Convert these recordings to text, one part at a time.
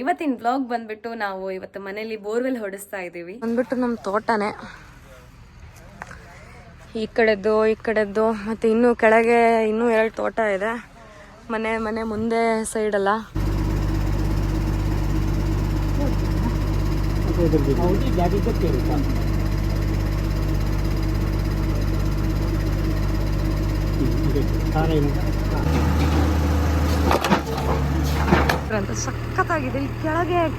ಇವತ್ತಿನ ಬ್ಲಾಗ್ ಬಂದ್ಬಿಟ್ಟು ನಾವು ಇವತ್ತು ಮನೇಲಿ ಬೋರ್ವೆಲ್ ಹೊಡಿಸ್ತಾ ಇದೀವಿ. ಬಂದ್ಬಿಟ್ಟು ನಮ್ಮ ತೋಟನೇ ಈ ಕಡೆದ್ದು ಮತ್ತೆ ಇನ್ನು ಕೆಳಗೆ ಇನ್ನೂ 2 ತೋಟ ಇದೆ. ಮನೆ ಮುಂದೆ ಸೈಡ್ ಅಲ್ಲ. ಅಂತ ಸಖತ್ತಾಗಿದೆ. ಇಲ್ಲಿ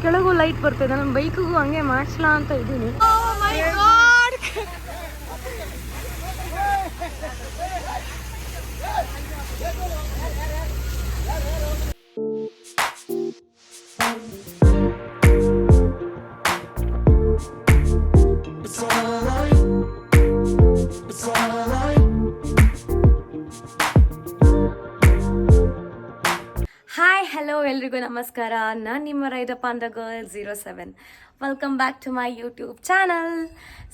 ಕೆಳಗೂ ಲೈಟ್ ಬರ್ತಿದೆ. ನನ್ನ ಬೈಕಿಗೂ ಹಂಗೆ ಮಾಡಿಸ್ಲಾ ಅಂತ ಇದ್ದೀನಿ. ಹಾಯ್ ಹಲೋ ಎಲ್ರಿಗೂ ನಮಸ್ಕಾರ. ನಾನು ನಿಮ್ಮ ರೈದಪ್ಪ ಅಂದ girl 07. Welcome back to my YouTube channel.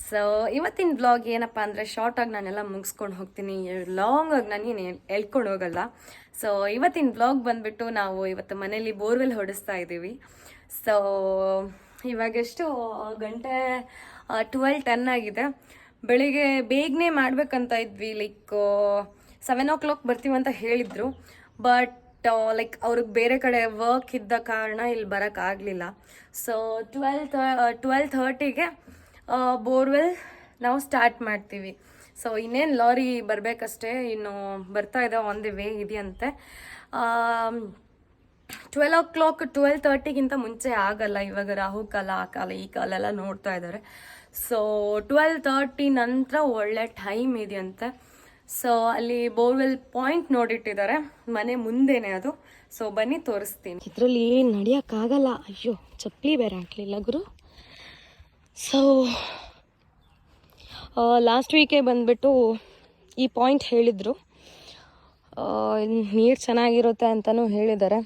So ಇವತ್ತಿನ ಬ್ಲಾಗ್ ಏನಪ್ಪ ಅಂದರೆ ಶಾರ್ಟಾಗಿ ನಾನೆಲ್ಲ ಮುಗಿಸ್ಕೊಂಡು ಹೋಗ್ತೀನಿ. ಲಾಂಗಾಗಿ ನಾನೇನು ಎಳ್ಕೊಂಡು ಹೋಗಲ್ಲ. ಸೊ ಇವತ್ತಿನ ಬ್ಲಾಗ್ ಬಂದುಬಿಟ್ಟು ನಾವು ಇವತ್ತು ಮನೇಲಿ ಬೋರ್ವೆಲ್ ಹೊಡಿಸ್ತಾ ಇದ್ದೀವಿ. ಸೊ ಇವಾಗೆಷ್ಟು ಗಂಟೆ 12:10 ಆಗಿದೆ. ಬೆಳಿಗ್ಗೆ ಬೇಗನೆ ಮಾಡ್ಬೇಕಂತ ಇದ್ವಿ. ಲೈಕ್ 7 o'clock ಬರ್ತೀವಂತ ಹೇಳಿದರು. ಬಟ್ ಲೈಕ್ ಅವ್ರಿಗೆ ಬೇರೆ ಕಡೆ ವರ್ಕ್ ಇದ್ದ ಕಾರಣ ಇಲ್ಲಿ ಬರೋಕ್ಕಾಗಲಿಲ್ಲ. ಸೊ 12:30ಗೆ ಬೋರ್ವೆಲ್ ನಾವು ಸ್ಟಾರ್ಟ್ ಮಾಡ್ತೀವಿ. ಸೊ ಇನ್ನೇನು ಲಾರಿ ಬರಬೇಕಷ್ಟೇ, ಇನ್ನು ಬರ್ತಾ ಇದೆ, ಆನ್ ದಿ ವೇ ಇದೆಯಂತೆ. 12 o'clock 12:30ಗಿಂತ ಮುಂಚೆ ಆಗಲ್ಲ. ಇವಾಗ ರಾಹು ಕಾಲ, ಆ ಕಾಲ, ಈ ಕಾಲ ಎಲ್ಲ ನೋಡ್ತಾ ಇದ್ದಾರೆ. ಸೊ 12:30 ನಂತರ ಒಳ್ಳೆ ಟೈಮ್ ಇದೆಯಂತೆ. ಸೊ ಅಲ್ಲಿ ಬೋರ್ವೆಲ್ ಪಾಯಿಂಟ್ ನೋಡಿಟ್ಟಿದ್ದಾರೆ, ಮನೆ ಮುಂದೆನೆ ಅದು. ಸೊ ಬನ್ನಿ ತೋರಿಸ್ತೀನಿ. ಇದರಲ್ಲಿ ನಡೆಯೋಕ್ಕಾಗಲ್ಲ. ಅಯ್ಯೋ, ಚಪ್ಪಲಿ ಬೇರೆ ಹಾಕಲಿಲ್ಲ ಗುರು. ಸೊ ಲಾಸ್ಟ್ ವೀಕೆ ಬಂದುಬಿಟ್ಟು ಈ ಪಾಯಿಂಟ್ ಹೇಳಿದರು, ನೀರು ಚೆನ್ನಾಗಿರುತ್ತೆ ಅಂತಲೂ ಹೇಳಿದ್ದಾರೆ.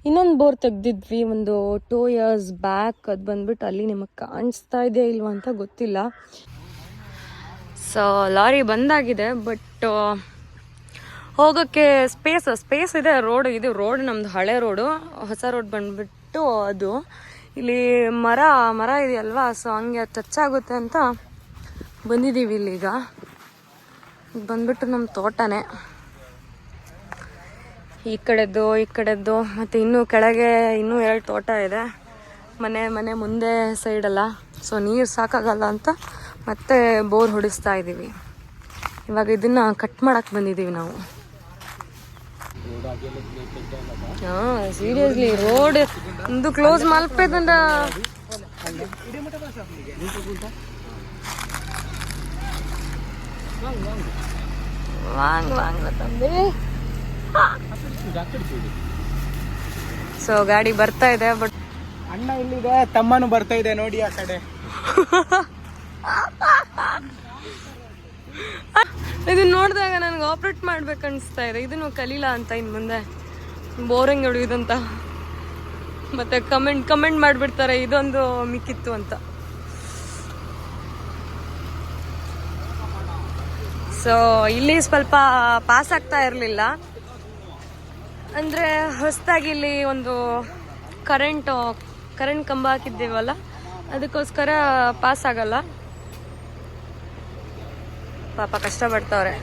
ಇನ್ನೊಂದು ಬೋರ್ ತೆಗ್ದಿದ್ವಿ ಒಂದು 2 years ಬ್ಯಾಕ್. ಅದು ಬಂದುಬಿಟ್ಟು ಅಲ್ಲಿ ನಿಮಗೆ ಕಾಣಿಸ್ತಾ ಇದೆ ಇಲ್ವಾ ಅಂತ ಗೊತ್ತಿಲ್ಲ. ಸೊ ಲಾರಿ ಬಂದಾಗಿದೆ, ಬಟ್ ಹೋಗೋಕ್ಕೆ ಸ್ಪೇಸ್ ಇದೆ. ರೋಡ್ ನಮ್ಮದು ಹಳೆ ರೋಡು. ಹೊಸ ರೋಡ್ ಬಂದುಬಿಟ್ಟು ಅದು ಇಲ್ಲಿ ಮರ ಇದೆಯಲ್ವಾ, ಸೊ ಹಂಗೆ ಟಚ್ ಆಗುತ್ತೆ ಅಂತ ಬಂದಿದ್ದೀವಿ ಇಲ್ಲಿಗ. ಬಂದ್ಬಿಟ್ಟು ನಮ್ಮ ತೋಟನೇ ಈ ಕಡೆದ್ದು ಮತ್ತು ಇನ್ನೂ ಕೆಳಗೆ ಇನ್ನೂ 2 ತೋಟ ಇದೆ. ಮನೆ ಮುಂದೆ ಸೈಡಲ್ಲ. ಸೊ ನೀರು ಸಾಕಾಗಲ್ಲ ಅಂತ ಮತ್ತೆ ಬೋರ್ ಹೊಡಿಸ್ತಾ ಇದ್ದೀವಿ. ಇವಾಗ ಇದನ್ನು ಕಟ್ ಮಾಡಕ್ಕೆ ಬಂದಿದ್ದೀವಿ ನಾವು. ಹಾಂ, ಸೀರಿಯಸ್ಲಿ ರೋಡ್ ಒಂದು ಕ್ಲೋಸ್ ಮಲ್ಪೇದಂಡ ವಾಂಗ್ ತಂದೆ. ಸೊ ಗಾಡಿ ಬರ್ತಾ ಇದೆ, ಬಟ್ ಅಣ್ಣ ಇಲ್ಲಿದೆ, ತಮ್ಮನು ಬರ್ತಾ ಇದೆ ನೋಡಿ ಆ ಕಡೆ. ಇದನ್ನ ನೋಡಿದಾಗ ನನಗೆ ಆಪ್ರೇಟ್ ಮಾಡ್ಬೇಕು ಅನಿಸ್ತಾ ಇದೆ. ಇದನ್ನು ಕಲೀಲ ಅಂತ ಇನ್ನು ಮುಂದೆ ಬೋರಿಂಗ್ ಹೊಡಿಯೋದಂತ. ಮತ್ತೆ ಕಮೆಂಟ್ ಮಾಡಿಬಿಡ್ತಾರೆ ಇದೊಂದು ಮಿಕ್ಕಿತ್ತು ಅಂತ. ಸೊ ಇಲ್ಲಿ ಸ್ವಲ್ಪ ಪಾಸ್ ಆಗ್ತಾ ಇರಲಿಲ್ಲ. ಅಂದರೆ ಹೊಸದಾಗಿ ಇಲ್ಲಿ ಒಂದು ಕರೆಂಟ್ ಕಂಬ ಹಾಕಿದ್ದೇವಲ್ಲ, ಅದಕ್ಕೋಸ್ಕರ ಪಾಸ್ ಆಗಲ್ಲ. ಪಾಪ ಕಷ್ಟಪಡ್ತವ್ರೆ.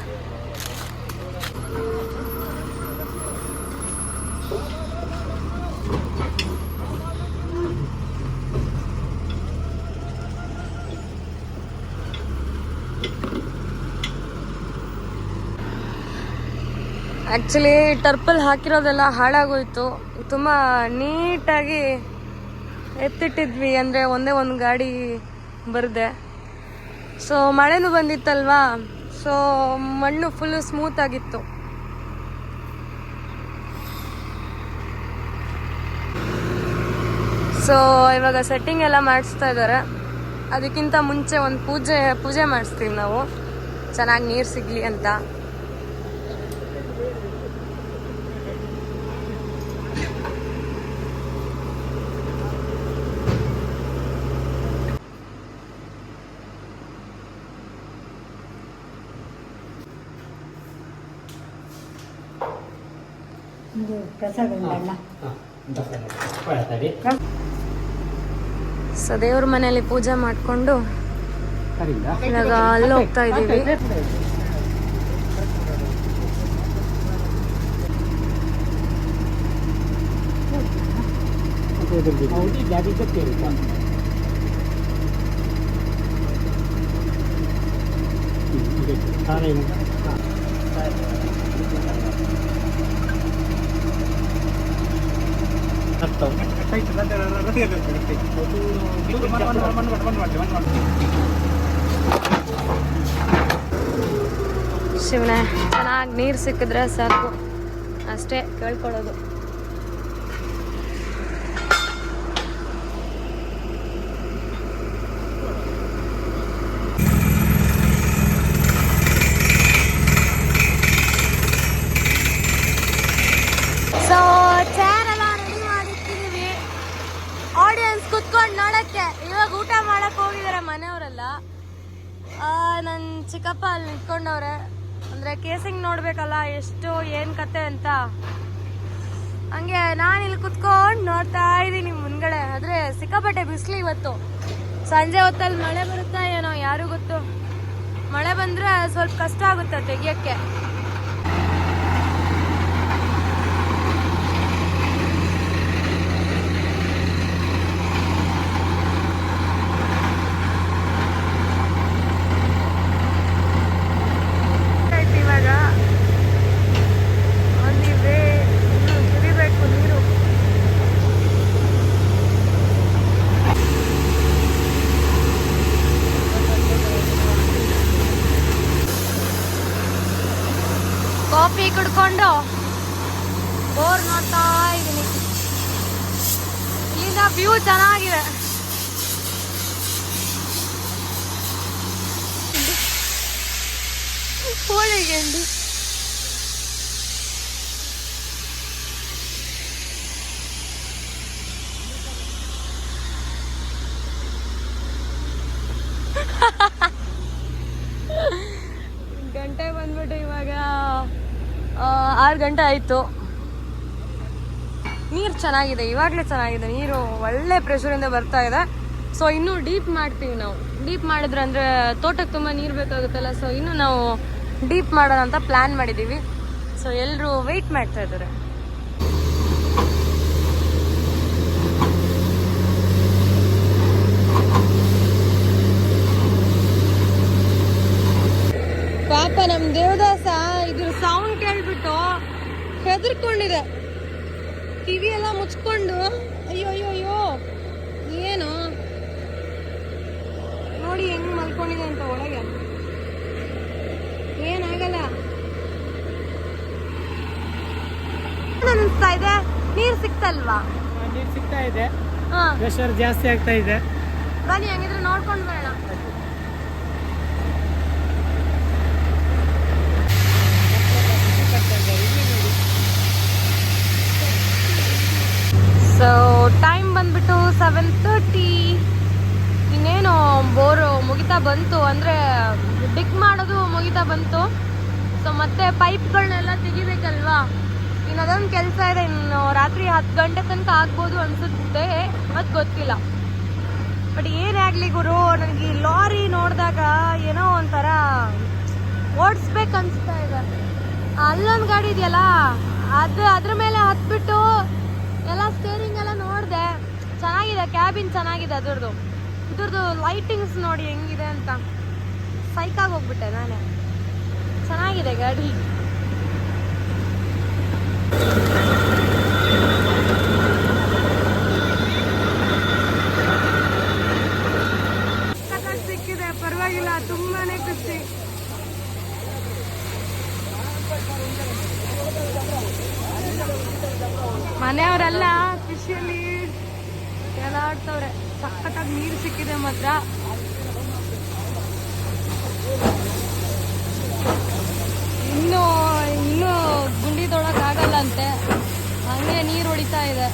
ಆ್ಯಕ್ಚುಲಿ ಟರ್ಪಲ್ ಹಾಕಿರೋದೆಲ್ಲ ಹಾಳಾಗೋಯ್ತು. ತುಂಬ ನೀಟಾಗಿ ಎತ್ತಿಟ್ಟಿದ್ವಿ, ಅಂದರೆ ಒಂದೇ ಒಂದು ಗಾಡಿ ಬರದೆ. ಸೊ ಮಳೆನೂ ಬಂದಿತ್ತಲ್ವಾ, ಸೊ ಮಣ್ಣು ಫುಲ್ಲು ಸ್ಮೂತ್ ಆಗಿತ್ತು. ಸೊ ಇವಾಗ ಸೆಟ್ಟಿಂಗ್ ಎಲ್ಲ ಮಾಡಿಸ್ತಾ ಇದ್ದಾರೆ. ಅದಕ್ಕಿಂತ ಮುಂಚೆ ಒಂದು ಪೂಜೆ ಮಾಡಿಸ್ತೀವಿ ನಾವು, ಚೆನ್ನಾಗಿ ನೀರು ಸಿಗಲಿ ಅಂತ. ಪ್ರಸಾದ ಸೊ ದೇವ್ರ ಮನೆಯಲ್ಲಿ ಪೂಜೆ ಮಾಡಿಕೊಂಡು ಇವಾಗ ಅಲ್ಲಿ ಹೋಗ್ತಾ ಇದ್ದೀವಿ. ಶಿವನೇ ಚೆನ್ನಾಗಿ ನೀರು ಸಿಕ್ಕಿದ್ರೆ ಸಾಕು, ಅಷ್ಟೇ ಕೇಳ್ಕೊಳ್ಳೋದು. ಸೊ ಚೇರ್ ಎಲ್ಲ ರೆಡಿ ಮಾಡಿಟ್ಟಿದೀವಿ, ಆಡಿಯನ್ಸ್ ಕುತ್ಕೊಂಡು ನೋಡಕ್ಕೆ. ಇವಾಗ ಊಟ ಮಾಡಕ್ ಹೋಗಿದಾರೆ ಮನೆಯವರೆಲ್ಲ. ನನ್ನ ಚಿಕ್ಕಪ್ಪ ಅಲ್ಲಿ ನಿಂತ್ಕೊಂಡವ್ರೆ, ಅಂದ್ರೆ ಕೇಸಿಂಗ್ ನೋಡ್ಬೇಕಲ್ಲ ಎಷ್ಟು ಏನ್ ಕತೆ ಅಂತ. ಹಂಗೆ ನಾನು ಇಲ್ಲಿ ಕುತ್ಕೊಂಡು ನೋಡ್ತಾ ಇದ್ದೀನಿ ಮುಂದ್ಗಡೆ. ಆದ್ರೆ ಸಿಕ್ಕಾಪಟ್ಟೆ ಬಿಸಿಲು ಇವತ್ತು. ಸಂಜೆ ಹೊತ್ತಲ್ಲಿ ಮಳೆ ಬರುತ್ತಾ ಏನೋ ಯಾರು ಗೊತ್ತು. ಮಳೆ ಬಂದ್ರೆ ಸ್ವಲ್ಪ ಕಷ್ಟ ಆಗುತ್ತೆ ತೆಗಿಯಕ್ಕೆ. ಕಾಫಿ ಕುಡ್ಕೊಂಡು ಬೋರ್ ನೋಡ್ತಾ ಇದ್ದೀನಿ. ಇಲ್ಲಿಂದ ವ್ಯೂ ಚೆನ್ನಾಗಿದೆ. ಹೋಳಿಗೆಂಡಿ ಗಂಟೆ ಬಂದ್ಬಿಟ್ಟು ಇವಾಗ 6 ಗಂಟೆ ಆಯಿತು. ನೀರು ಚೆನ್ನಾಗಿದೆ, ಇವಾಗಲೇ ಚೆನ್ನಾಗಿದೆ ನೀರು, ಒಳ್ಳೆ ಪ್ರೆಷರಿಂದ ಬರ್ತಾ ಇದೆ. ಸೊ ಇನ್ನೂ ಡೀಪ್ ಮಾಡ್ತೀವಿ ನಾವು. ಡೀಪ್ ಮಾಡಿದ್ರೆ ಅಂದರೆ ತೋಟಕ್ಕೆ ತುಂಬ ನೀರು ಬೇಕಾಗುತ್ತಲ್ಲ, ಸೊ ಇನ್ನೂ ನಾವು ಡೀಪ್ ಮಾಡೋಣ ಅಂತ ಪ್ಲ್ಯಾನ್ ಮಾಡಿದ್ದೀವಿ. ಸೊ ಎಲ್ಲರೂ ವೆಯ್ಟ್ ಮಾಡ್ತಾ ಇದ್ದಾರೆ. ಪಾಪ ನಮ್ಮ ದೇವದಾಸ ಇದ್ರ ಸೌಂಡ್ ಕೇಳ್ಬಿಟ್ಟು ಹೆದರ್ಕೊಂಡಿದೆ. ಟಿವಿ ಎಲ್ಲ ಮುಚ್ಕೊಂಡು ಅಯ್ಯೋ ಅಯ್ಯೋ ಅಯ್ಯೋ ಏನು ನೋಡಿ ಹೆಂಗ್ ಮಲ್ಕೊಂಡಿದೆ ಅಂತ. ಒಳಗೆ ಏನಾಗಲ್ಲ ಅನಿಸ್ತಾ ಇದೆ. ನೀರ್ ಸಿಕ್ತಲ್ವಾ? ನೀರು ಸಿಗ್ತಾ ಇದೆ, ಹಾ ಪ್ರೆಷರ್ ಜಾಸ್ತಿ ಆಗ್ತಾ ಇದೆ. ಬನ್ನಿ ಹಂಗಿದ್ರೆ ನೋಡ್ಕೊಂಡು ಬರೋಣ. ಸೊ ಟೈಮ್ ಬಂದ್ಬಿಟ್ಟು 7:30. ಇನ್ನೇನು ಬೋರು ಮುಗಿತಾ ಬಂತು, ಅಂದರೆ ಡಿಗ್ ಮಾಡೋದು ಮುಗಿತಾ ಬಂತು. ಸೊ ಮತ್ತೆ ಪೈಪ್ಗಳನ್ನೆಲ್ಲ ತೆಗಿಬೇಕಲ್ವಾ, ಇನ್ನು ಅದೊಂದು ಕೆಲಸ ಇದೆ. ಇನ್ನು ರಾತ್ರಿ 10 ಗಂಟೆ ತನಕ ಆಗ್ಬೋದು ಅನಿಸುತ್ತೆ, ಮತ್ತು ಗೊತ್ತಿಲ್ಲ. ಬಟ್ ಏನೇ ಆಗಲಿ ಗುರು, ನನಗೆ ಈ ಲಾರಿ ನೋಡಿದಾಗ ಏನೋ ಒಂಥರ ಓಡಿಸ್ಬೇಕನ್ನಿಸ್ತಾ ಇದೆ. ಅಲ್ಲೊಂದು ಗಾಡಿ ಇದೆಯಲ್ಲ, ಅದ್ರ ಮೇಲೆ ಹತ್ಬಿಟ್ಟು ಎಲ್ಲ ಸ್ಟೇರಿಂಗ್ ಎಲ್ಲ ನೋಡಿದೆ. ಚೆನ್ನಾಗಿದೆ, ಕ್ಯಾಬಿನ್ ಚೆನ್ನಾಗಿದೆ ಇದ್ರದ್ದು ಲೈಟಿಂಗ್ಸ್ ನೋಡಿ ಹೆಂಗಿದೆ ಅಂತ. ಸೈಕಾಗಿ ಹೋಗ್ಬಿಟ್ಟೆ ನಾನೇ. ಚೆನ್ನಾಗಿದೆ ಗಾಡಿ. ಸಿಕ್ಕಿದೆ, ಪರವಾಗಿಲ್ಲ, ತುಂಬಾನೇ ಖುಷಿ. ಮನೆಯವರೆಲ್ಲ ಖುಷಿಯಲ್ಲಿ ಎಲ್ಲಾಡ್ತವ್ರೆ. ಸಖತ್ತಾಗಿ ನೀರು ಸಿಕ್ಕಿದೆ ಮಾತ್ರ. ಇನ್ನೂ ಗುಂಡಿ ತೊಳಕ್ಕಾಗಲ್ಲಂತೆ, ಹಂಗೆ ನೀರು ಹೊಡಿತಾ ಇದೆ.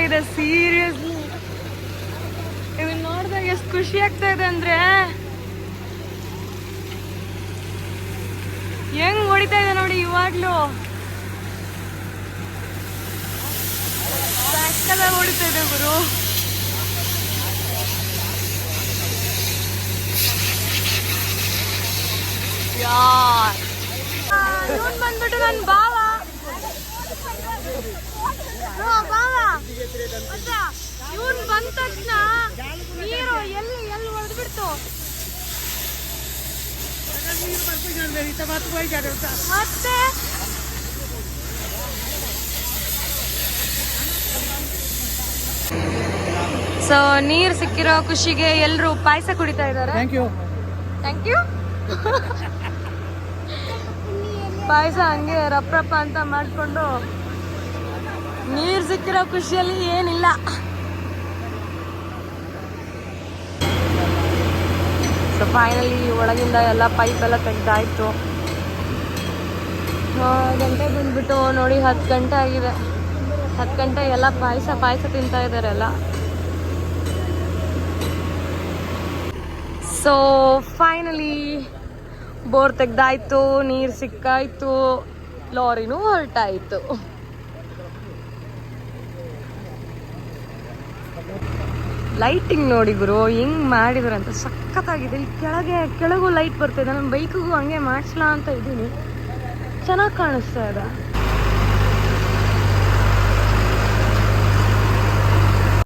ಇದೆ ಸೀರಿಯಸ್ಲಿ. ಇದನ್ನ ನೋಡಿದಾಗ ಎಷ್ಟು ಖುಷಿ ಆಗ್ತಾ ಇದೆ ಅಂದ್ರೆ, ಹೆಂಗ್ ಹೊಡಿತಾ ಇದೆ ನೋಡಿ ಇವಾಗ್ಲೂ. ಸಕ್ಕತ್ತಾಗಿ ಹೊಡಿತಾ ಇದೆ ಗುರು. ಇವನ್ ಬಂದ್ಬಿಟ್ಟು ನನ್ ಬಾವ. ಇವನ್ ಬಂದ ತಕ್ಷಣ ನೀರು ಎಲ್ಲಿ ಹೊಡೆದ್ಬಿಡ್ತು. ಮತ್ತೆ ಸೊ ನೀರ್ ಸಿಕ್ಕಿರೋ ಖುಷಿಗೆ ಎಲ್ರು ಪಾಯಸ ಕುಡಿತಾ ಇದಾರೆ. Thank you. Thank you. ಪಾಯಸ ಹಂಗೆ ರಪ್ರಪ್ಪ ಅಂತ ಮಾಡ್ಕೊಂಡು ನೀರ್ ಸಿಕ್ಕಿರೋ ಖುಷಿಯಲ್ಲಿ ಏನಿಲ್ಲ. ಸೊ ಫೈನಲಿ ಒಳಗಿಂದ ಎಲ್ಲ ಪೈಪ್ ಎಲ್ಲ ತೆಗ್ದಾಯ್ತು. ಗಂಟೆ ಬಂದ್ಬಿಟ್ಟು ನೋಡಿ 10 ಗಂಟೆ ಆಗಿದೆ. 10 ಗಂಟೆ ಎಲ್ಲ ಪಾಯಸ ತಿಂತಾ ಇದ್ದಾರೆ ಎಲ್ಲ. ಸೊ ಫೈನಲಿ ಬೋರ್ ತೆಗ್ದಾಯ್ತು, ನೀರು ಸಿಕ್ಕಾಯ್ತು, ಲಾರಿನೂ ಹೊರಟಾಯ್ತು. ಲೈಟಿಂಗ್ ನೋಡಿ ಗುರು ಹೆಂಗ್ ಮಾಡಿದ್ರಂತ, ಸಖತ್ತಾಗಿದೆ. ಇಲ್ಲಿ ಕೆಳಗೂ ಲೈಟ್ ಬರ್ತಿದೆ. ನನ್ನ ಬೈಕಿಗೂ ಹಂಗೆ ಮಾಡಿಸ್ಲಾ ಅಂತ ಇದ್ದೀನಿ, ಚೆನ್ನಾಗಿ ಕಾಣಿಸ್ತಾ ಇದೆ.